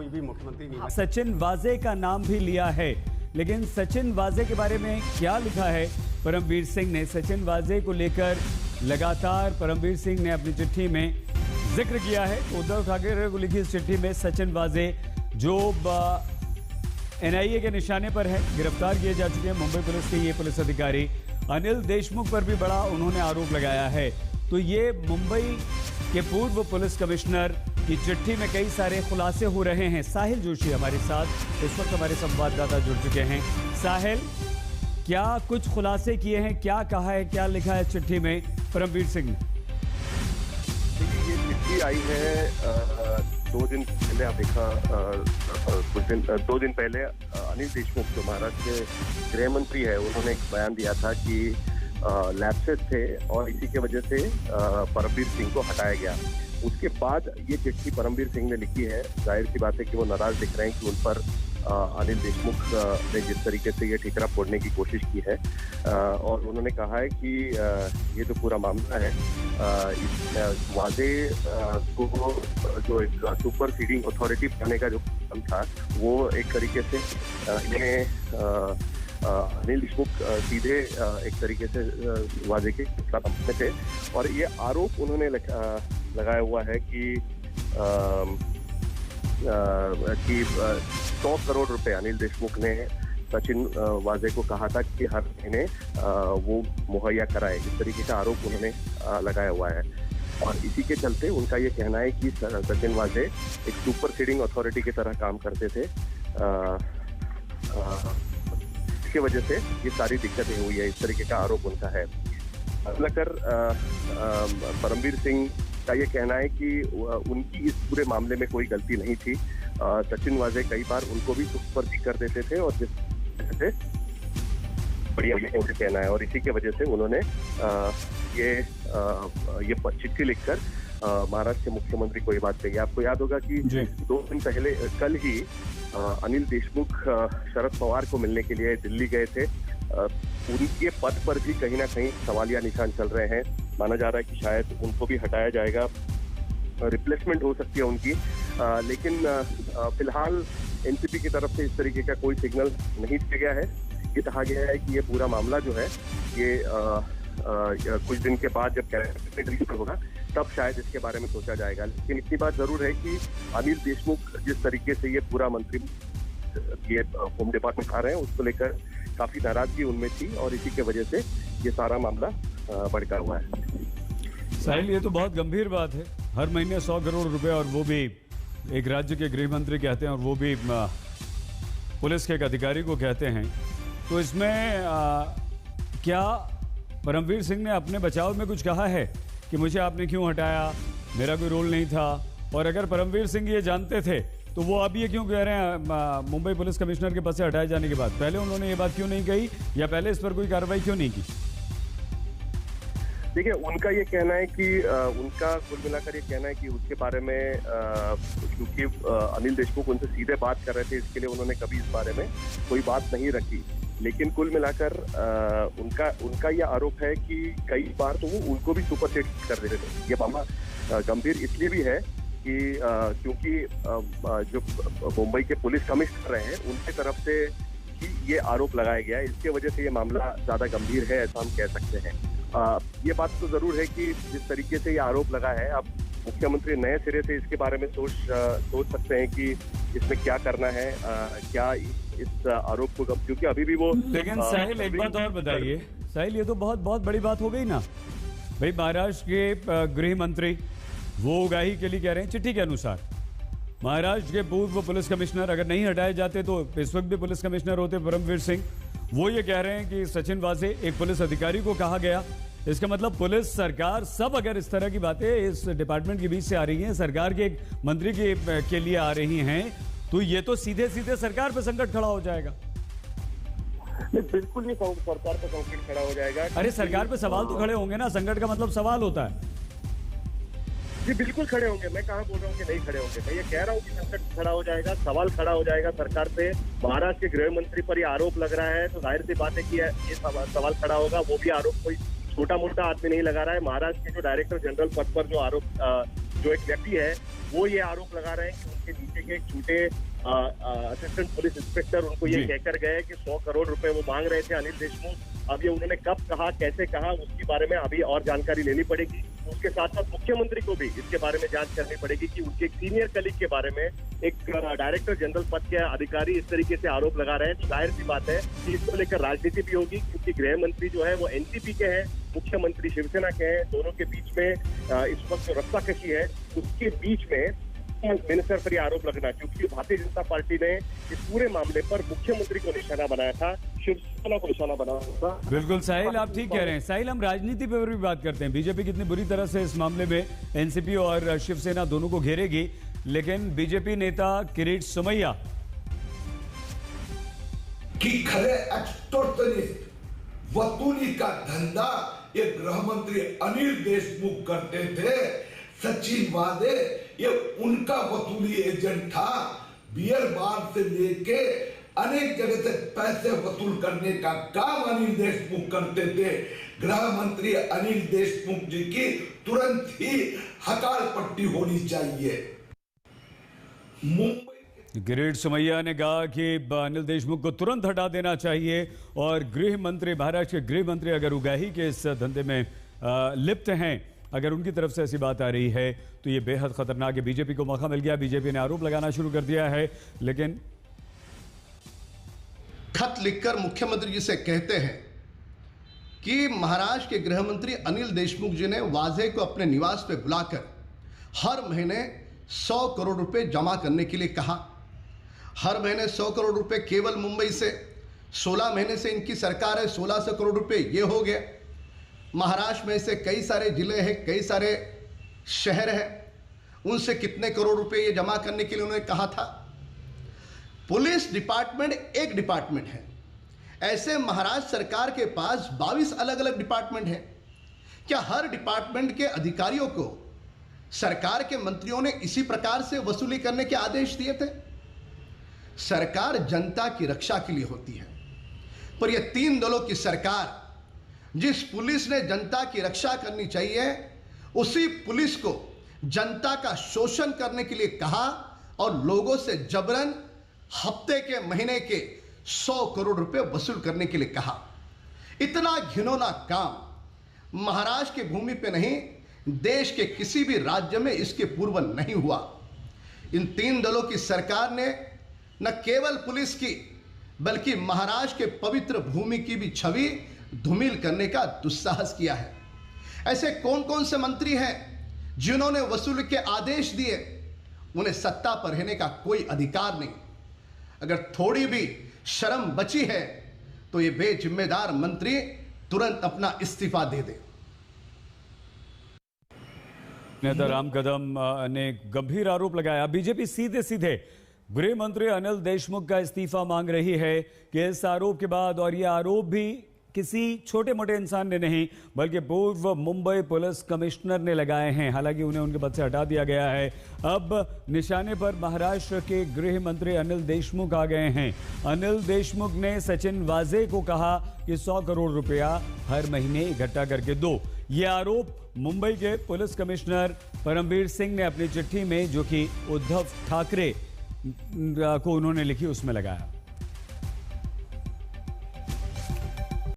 कोई भी मुख्यमंत्री नहीं। सचिन वाजे का नाम भी लिया है, लेकिन सचिन वाजे के बारे में क्या लिखा है परमवीर सिंह ने? सचिन वाजे को लेकर लगातार परमवीर सिंह ने अपनी चिट्ठी में जिक्र किया है। उद्धव ठाकरे को लिखी इस चिट्ठी में सचिन वाजे जो एनआईए के निशाने पर है, गिरफ्तार किए जा चुके हैं। मुंबई पुलिस के ये पुलिस अधिकारी अनिल देशमुख पर भी बड़ा उन्होंने आरोप लगाया है। तो ये मुंबई के पूर्व पुलिस कमिश्नर की चिट्ठी में कई सारे खुलासे हो रहे हैं। साहिल जोशी हमारे साथ इस वक्त हमारे संवाददाता जुड़ चुके हैं। साहिल, क्या कुछ खुलासे किए हैं, क्या कहा है, क्या लिखा है चिट्ठी में परमवीर सिंह ने? ये चिट्ठी आई है 2 दिन पहले। आप देखा कुछ 2 दिन पहले अनिल देशमुख जो महाराष्ट्र के गृह मंत्री है, उन्होंने एक बयान दिया था कि लैप्सेस थे और इसी के वजह से परमवीर सिंह को हटाया गया। उसके बाद ये चिट्ठी परमवीर सिंह ने लिखी है। जाहिर सी बात है कि वो नाराज दिख रहे हैं कि उन पर अनिल देशमुख ने जिस तरीके से ये ठिकरा फोड़ने की कोशिश की है, और उन्होंने कहा है कि ये जो पूरा मामला है, इस वाजे को जो एक सुपर सीडिंग अथॉरिटी बनाने का जो काम था, वो एक तरीके से इन्हें अनिल देशमुख सीधे एक तरीके से वाजे के खिलाफ थे। और ये आरोप उन्होंने लगाया हुआ है कि 100 करोड़ रुपए अनिल देशमुख ने सचिन वाजे को कहा था कि हर महीने वो मुहैया कराए। इस तरीके का आरोप उन्होंने लगाया हुआ है और इसी के चलते उनका ये कहना है कि सचिन वाजे एक सुपर सीडिंग अथॉरिटी की तरह काम करते थे। इसकी वजह से ये सारी दिक्कतें हुई है, इस तरीके का आरोप उनका है। लेकर परमवीर सिंह का ये कहना है कि उनकी इस पूरे मामले में कोई गलती नहीं थी। सचिन वाजे कई बार उनको भी सुपर कर देते थे और जिस वजह से बढ़िया उनसे कहना है, और इसी के वजह से उन्होंने ये चिट्ठी लिखकर महाराष्ट्र के मुख्यमंत्री को ये बात कही। आपको याद होगा कि 2 दिन पहले कल ही अनिल देशमुख शरद पवार को मिलने के लिए दिल्ली गए थे। उनके पद पर भी कहीं ना कहीं सवालिया निशान चल रहे हैं। माना जा रहा है कि शायद उनको भी हटाया जाएगा, रिप्लेसमेंट हो सकती है उनकी, लेकिन फिलहाल एनसीपी की तरफ से इस तरीके का कोई सिग्नल नहीं दिया गया है। ये कहा गया है कि ये पूरा मामला जो है ये कुछ दिन के बाद जब कैबिनेट रिलीज होगा तब शायद इसके बारे में सोचा जाएगा। लेकिन इतनी बात जरूर है कि अनिल देशमुख जिस तरीके से ये पूरा मंत्री ये होम डिपार्टमेंट आ रहे हैं, उसको लेकर काफी नाराजगी उनमें थी और इसी के वजह से ये सारा मामला भड़का हुआ है। साहिल, ये तो बहुत गंभीर बात है। हर महीने 100 करोड़ रुपए, और वो भी एक राज्य के गृह मंत्री कहते हैं और वो भी पुलिस के एक अधिकारी को कहते हैं। तो इसमें क्या परमवीर सिंह ने अपने बचाव में कुछ कहा है कि मुझे आपने क्यों हटाया, मेरा कोई रोल नहीं था? और अगर परमवीर सिंह ये जानते थे तो वो अब ये क्यों कह रहे हैं मुंबई पुलिस कमिश्नर के पद से हटाए जाने के बाद? पहले उन्होंने ये बात क्यों नहीं कही, या पहले इस पर कोई कार्रवाई क्यों नहीं की? देखिए, उनका ये कहना है कि उनका कुल मिलाकर ये कहना है कि उसके बारे में क्योंकि अनिल देशमुख उनसे सीधे बात कर रहे थे, इसके लिए उन्होंने कभी इस बारे में कोई बात नहीं रखी। लेकिन कुल मिलाकर उनका ये आरोप है कि कई बार तो वो उनको भी सुपर सेट कर देते थे। ये मामला गंभीर इसलिए भी है कि क्योंकि जो मुंबई के पुलिस कमिश्नर हैं उनकी तरफ से ही ये आरोप लगाया गया है। इसके वजह से ये मामला ज्यादा गंभीर है, ऐसा हम कह सकते हैं। ये बात तो जरूर है कि जिस तरीके से ये आरोप लगा है, अब मुख्यमंत्री नए सिरे से इसके बारे में सोच सकते हैं कि इसमें क्या करना है, क्या इस आरोप को, क्योंकि अभी भी वो। लेकिन साहिल, एक बात और बताइए साहिल, ये तो बहुत बहुत बड़ी बात हो गई ना भाई। महाराष्ट्र के गृह मंत्री वो उगाही के लिए कह रहे हैं, चिट्ठी के अनुसार महाराष्ट्र के पूर्व पुलिस कमिश्नर अगर नहीं हटाए जाते तो इस वक्त भी पुलिस कमिश्नर होते परमवीर सिंह। वो ये कह रहे हैं कि सचिन वाजे एक पुलिस अधिकारी को कहा गया। इसका मतलब पुलिस, सरकार, सब अगर इस तरह की बातें इस डिपार्टमेंट के बीच से आ रही हैं, सरकार के एक मंत्री के लिए आ रही हैं, तो ये तो सीधे सीधे सरकार पे संकट खड़ा हो जाएगा। बिल्कुल नहीं, सरकार पे संकट खड़ा हो जाएगा। अरे सरकार पे सवाल तो खड़े होंगे ना, संकट का मतलब सवाल होता है। जी बिल्कुल खड़े होंगे, मैं कहाँ बोल रहा हूँ कि नहीं खड़े होंगे। मैं ये कह रहा हूँ कि संकट खड़ा हो जाएगा, सवाल खड़ा हो जाएगा सरकार पे। महाराष्ट्र के गृह मंत्री पर ये आरोप लग रहा है तो जाहिर सी बात है कि ये सवाल खड़ा होगा। वो भी आरोप कोई छोटा मोटा आदमी नहीं लगा रहा है। महाराष्ट्र के जो डायरेक्टर जनरल पद पर जो आरोप जो एक व्यक्ति है वो ये आरोप लगा रहे हैं कि उनके नीचे के एक छोटे असिस्टेंट पुलिस इंस्पेक्टर उनको ये कहकर गए कि 100 करोड़ रुपए वो मांग रहे थे अनिल देशमुख। अब ये उन्होंने कब कहा, कैसे कहा, उसके बारे में अभी और जानकारी लेनी पड़ेगी। उसके साथ साथ मुख्यमंत्री को भी इसके बारे में जांच करनी पड़ेगी कि उनके एक सीनियर कलीग के बारे में एक डायरेक्टर जनरल पद के अधिकारी इस तरीके से आरोप लगा रहे हैं। तो जाहिर सी बात है कि इसको लेकर राजनीति भी होगी, क्योंकि गृह मंत्री जो है वो एनसीपी के हैं, मुख्यमंत्री शिवसेना के हैं। दोनों के बीच में इस वक्त जो रस्साकशी है उसके बीच में मिनिस्टर पर ये आरोप लगना, क्योंकि भारतीय जनता पार्टी ने इस पूरे मामले पर मुख्यमंत्री को निशाना बनाया था, शिवसेना को निशाना बनाया था। बिल्कुल साहिल, आप ठीक कह रहे हैं। साहिल, हम राजनीति पर भी बात करते हैं। बीजेपी कितनी बुरी तरह से इस मामले में एनसीपी और शिवसेना दोनों को घेरेगी, लेकिन बीजेपी नेता किरीट सोमैया कि खरे एक्सटॉर्शनिस्ट वसूली का धंधा ये गृह मंत्री अनिल देशमुख करते थे। सचिन वाजे ये उनका वसूली एजेंट था। बियर बार से लेके अनेक जगह से पैसे वसूल करने का काम अनिल देशमुख करते थे। गृह मंत्री अनिल देशमुख जी की तुरंत ही हकाल पट्टी होनी चाहिए। मुंबई किरीट सोमैया ने कहा कि अनिल देशमुख को तुरंत हटा देना चाहिए और गृह मंत्री, महाराष्ट्र के गृह मंत्री अगर उगाही के इस धंधे में लिप्त हैं, अगर उनकी तरफ से ऐसी बात आ रही है तो ये बेहद खतरनाक है। बीजेपी को मौका मिल गया, बीजेपी ने आरोप लगाना शुरू कर दिया है। लेकिन खत लिखकर मुख्यमंत्री जी से कहते हैं कि महाराष्ट्र के गृह मंत्री अनिल देशमुख जी ने वाजे को अपने निवास पे बुलाकर हर महीने 100 करोड़ रुपए जमा करने के लिए कहा। हर महीने 100 करोड़ रुपए केवल मुंबई से, 16 महीने से इनकी सरकार है, 1600 करोड़ रुपए ये हो गए। महाराष्ट्र में से कई सारे जिले हैं, कई सारे शहर हैं, उनसे कितने करोड़ रुपए ये जमा करने के लिए उन्होंने कहा था। पुलिस डिपार्टमेंट एक डिपार्टमेंट है, ऐसे महाराष्ट्र सरकार के पास 22 अलग अलग डिपार्टमेंट हैं। क्या हर डिपार्टमेंट के अधिकारियों को सरकार के मंत्रियों ने इसी प्रकार से वसूली करने के आदेश दिए थे? सरकार जनता की रक्षा के लिए होती है, पर यह 3 दलों की सरकार, जिस पुलिस ने जनता की रक्षा करनी चाहिए, उसी पुलिस को जनता का शोषण करने के लिए कहा और लोगों से जबरन हफ्ते के, महीने के 100 करोड़ रुपए वसूल करने के लिए कहा। इतना घिनौना काम महाराष्ट्र की भूमि पे नहीं, देश के किसी भी राज्य में इसके पूर्व नहीं हुआ। इन 3 दलों की सरकार ने न केवल पुलिस की बल्कि महाराष्ट्र के पवित्र भूमि की भी छवि धूमिल करने का दुस्साहस किया है। ऐसे कौन कौन से मंत्री हैं जिन्होंने वसूली के आदेश दिए? उन्हें सत्ता पर रहने का कोई अधिकार नहीं। अगर थोड़ी भी शर्म बची है तो ये बेजिम्मेदार मंत्री तुरंत अपना इस्तीफा दे दे। नेता राम कदम ने गंभीर आरोप लगाया। बीजेपी सीधे सीधे गृह मंत्री अनिल देशमुख का इस्तीफा मांग रही है कि इस आरोप के बाद, और यह आरोप भी किसी छोटे मोटे इंसान ने नहीं बल्कि पूर्व मुंबई पुलिस कमिश्नर ने लगाए हैं। हालांकि उन्हें उनके पद से हटा दिया गया है। अब निशाने पर महाराष्ट्र के गृह मंत्री अनिल देशमुख आ गए हैं। अनिल देशमुख ने सचिन वाजे को कहा कि 100 करोड़ रुपया हर महीने इकट्ठा करके दो। ये आरोप मुंबई के पुलिस कमिश्नर परमवीर सिंह ने अपनी चिट्ठी में, जो कि उद्धव ठाकरे को उन्होंने लिखी, उसमें लगाया।